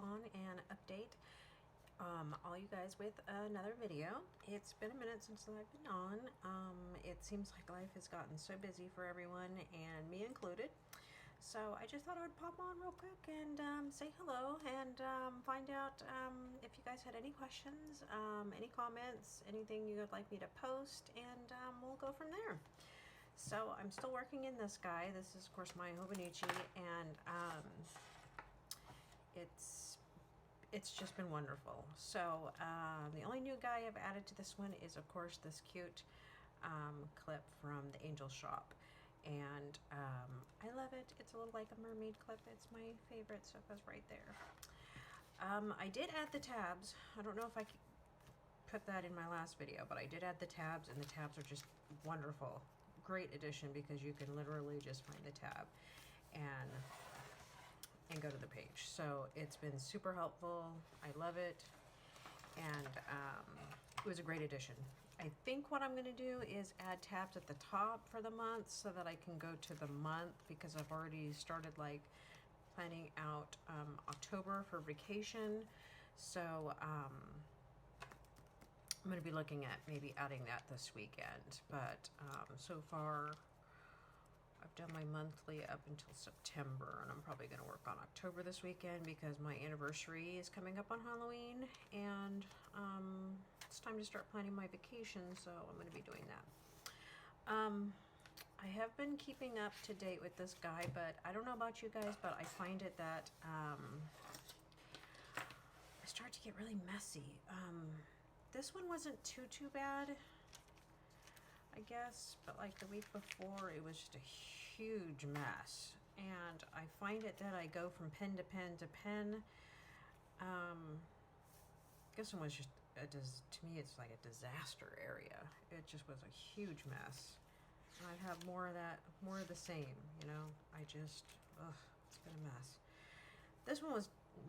on and update all you guys with another video. It's been a minute since I've been on. It seems like life has gotten so busy for everyone, and me included. So I just thought I would pop on real quick and say hello and find out if you guys had any questions, any comments, anything you would like me to post, and we'll go from there. So I'm still working in this guy. This is, of course, my Hobonichi, and it's just been wonderful. So the only new guy I've added to this one is, of course, this cute clip from the Angel Shop. And I love it. It's a little like a mermaid clip. It's my favorite, so it goes right there. I did add the tabs. I don't know if I put that in my last video, but I did add the tabs, and the tabs are just wonderful. Great addition, because you can literally just find the tab and go to the page. So it's been super helpful. I love it, and it was a great addition. I think what I'm going to do is add tabs at the top for the month so that I can go to the month, because I've already started like planning out October for vacation. So I'm going to be looking at maybe adding that this weekend. But so far I've done my monthly up until September, and I'm probably going to work on October this weekend because my anniversary is coming up on Halloween, and it's time to start planning my vacation, so I'm going to be doing that. I have been keeping up to date with this guy, but I don't know about you guys, but I find it that I start to get really messy. This one wasn't too bad, I guess, but like the week before, it was just a huge mess. And I find it that I go from pen to pen to pen. This one was just, to me, it's like a disaster area. It just was a huge mess. And I have more of that, more of the same, you know. It's been a mess. This one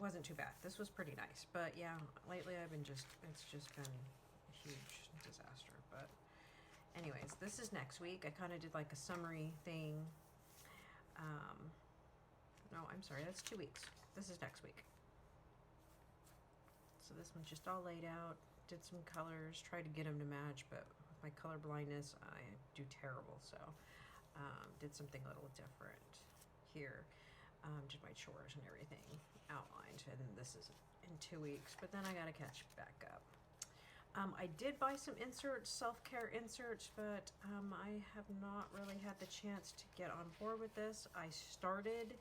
wasn't too bad. This was pretty nice. But yeah, lately it's just been a huge disaster. But anyways, this is next week. I kind of did like a summary thing. No, I'm sorry, that's 2 weeks. This is next week. So this one's just all laid out. Did some colors, tried to get them to match, but with my color blindness, I do terrible. So did something a little different here. Did my chores and everything outlined, and this is in 2 weeks, but then I gotta catch back up. I did buy some inserts, self-care inserts, but I have not really had the chance to get on board with this. I started,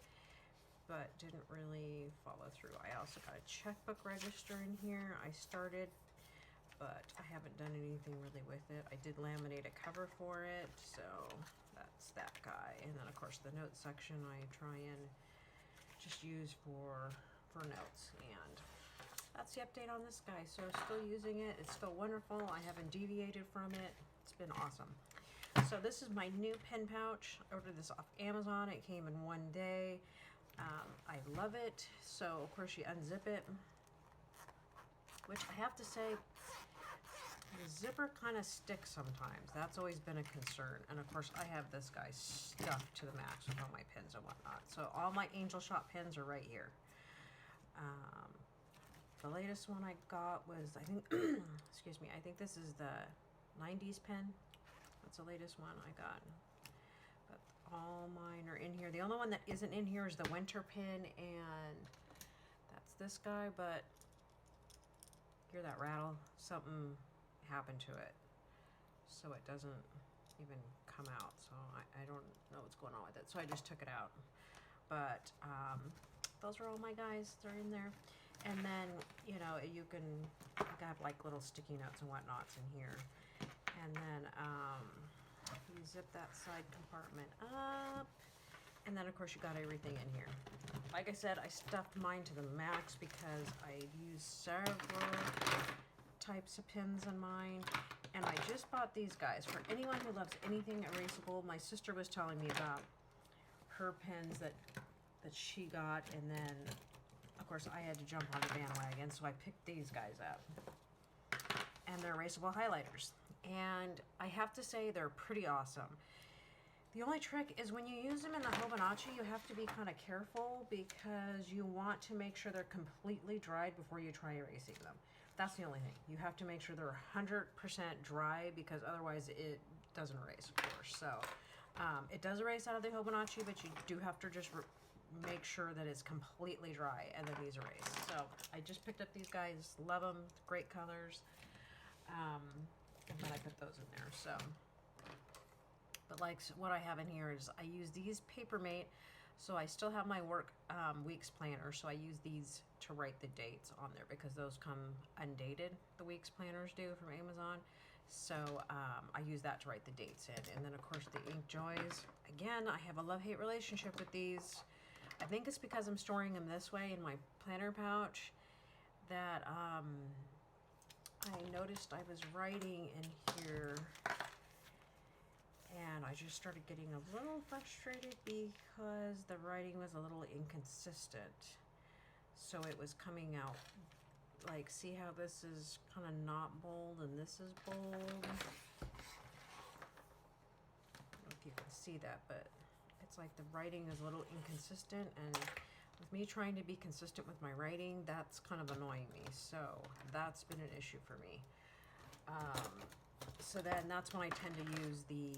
but didn't really follow through. I also got a checkbook register in here. I started, but I haven't done anything really with it. I did laminate a cover for it, so that's that guy. And then, of course, the notes section I try and just use for notes, and that's the update on this guy. So still using it. It's still wonderful. I haven't deviated from it. It's been awesome. So this is my new pen pouch. I ordered this off Amazon. It came in one day. I love it. So of course you unzip it, which I have to say, the zipper kind of sticks sometimes. That's always been a concern. And of course I have this guy stuffed to the max with all my pens and whatnot. So all my Angel Shop pens are right here. The latest one I got was, I think, excuse me, I think this is the 90s pen. That's the latest one I got. But all mine are in here. The only one that isn't in here is the winter pen, and that's this guy, but hear that rattle? Something happened to it, so it doesn't even come out. So I don't know what's going on with it. So I just took it out. But those are all my guys. They're in there. And then, you know, you can have like little sticky notes and whatnots in here. And then you zip that side compartment up. And then, of course, you got everything in here. Like I said, I stuffed mine to the max because I use several types of pens in mine. And I just bought these guys. For anyone who loves anything erasable, my sister was telling me about her pens that she got, and then of course I had to jump on the bandwagon, so I picked these guys up. And they're erasable highlighters, and I have to say they're pretty awesome. The only trick is when you use them in the Hobanachi, you have to be kind of careful because you want to make sure they're completely dried before you try erasing them. That's the only thing. You have to make sure they're 100% dry because otherwise it doesn't erase, of course. So it does erase out of the Hobanachi, but you do have to just make sure that it's completely dry and then these erase. So I just picked up these guys. Love them. Great colors. And then I put those in there. So, but like what I have in here is I use these Papermate. So I still have my work weeks planner. So I use these to write the dates on there because those come undated. The weeks planners do from Amazon. So I use that to write the dates in. And then of course the Ink Joys. Again, I have a love-hate relationship with these. I think it's because I'm storing them this way in my planner pouch that I noticed I was writing in here and I just started getting a little frustrated because the writing was a little inconsistent. So it was coming out like, see how this is kind of not bold and this is bold? I don't know if you can see that, but it's like the writing is a little inconsistent, and with me trying to be consistent with my writing, that's kind of annoying me. So that's been an issue for me. So then that's when I tend to use the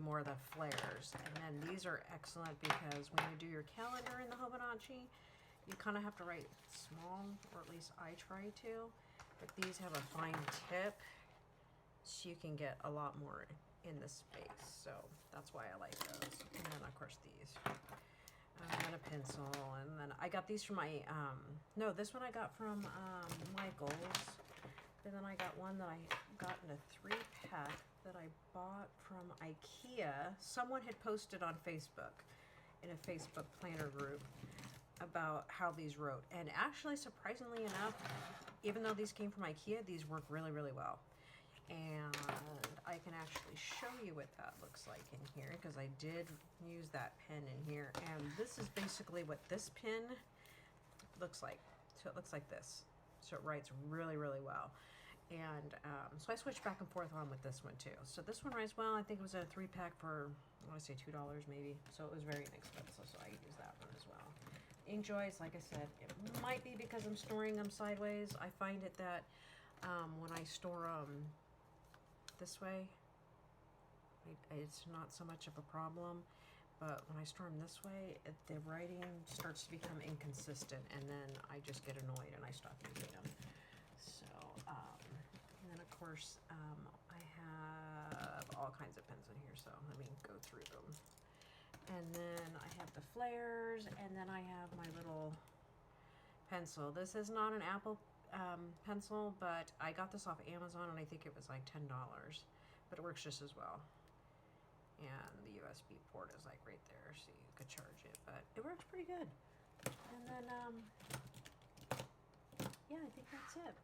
more of the flares. And then these are excellent because when you do your calendar in the Hobanachi, you kind of have to write small, or at least I try to. But these have a fine tip, so you can get a lot more in the space. So that's why I like those. And then of course these. And then a pencil, and then I got these from my, no, this one I got from Michael's. And then I got one that I got in a 3-pack that I bought from IKEA. Someone had posted on Facebook, in a Facebook planner group, about how these wrote. And actually, surprisingly enough, even though these came from IKEA, these work really, really well. And I can actually show you what that looks like in here because I did use that pen in here. And this is basically what this pen looks like. So it looks like this. So it writes really, really well. And so I switched back and forth on with this one too. So this one writes well. I think it was a 3-pack for, I want to say $2 maybe. So it was very inexpensive. So I use that one as well. Ink Joys, like I said, it might be because I'm storing them sideways. I find it that when I store them this way, it's not so much of a problem. But when I store them this way, the writing starts to become inconsistent, and then I just get annoyed and I stop using them. So, and then of course, I have all kinds of pens in here, so let me go through them. And then I have the flares, and then I have my little pencil. This is not an Apple pencil, but I got this off Amazon, and I think it was like $10, but it works just as well. And the USB port is like right there, so you could charge it, but it works pretty good. And then, yeah, I think that's it.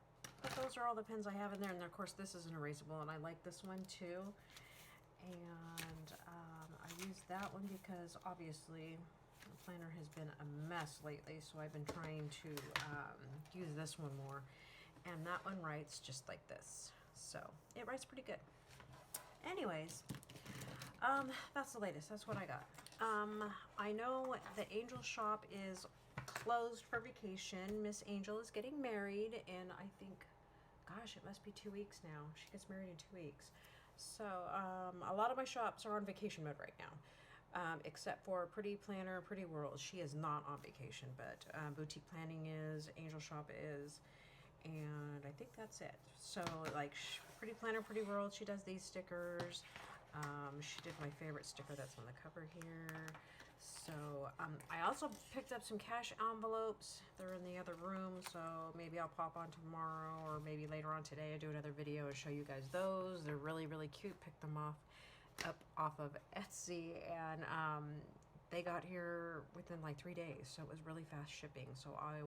But those are all the pens I have in there, and of course this is an erasable, and I like this one too. And I use that one because obviously the planner has been a mess lately, so I've been trying to use this one more. And that one writes just like this, so it writes pretty good. Anyways, that's the latest. That's what I got. I know the Angel shop is closed for vacation. Miss Angel is getting married in, I think, gosh, it must be 2 weeks now. She gets married in 2 weeks. So a lot of my shops are on vacation mode right now, except for Pretty Planner, Pretty World. She is not on vacation, but Boutique Planning is, Angel Shop is, and I think that's it. So like Pretty Planner, Pretty World, she does these stickers. She did my favorite sticker that's on the cover here. So I also picked up some cash envelopes. They're in the other room, so maybe I'll pop on tomorrow or maybe later on today I'll do another video and show you guys those. They're really, really cute. Picked them off of Etsy, and they got here within like 3 days, so it was really fast shipping. So I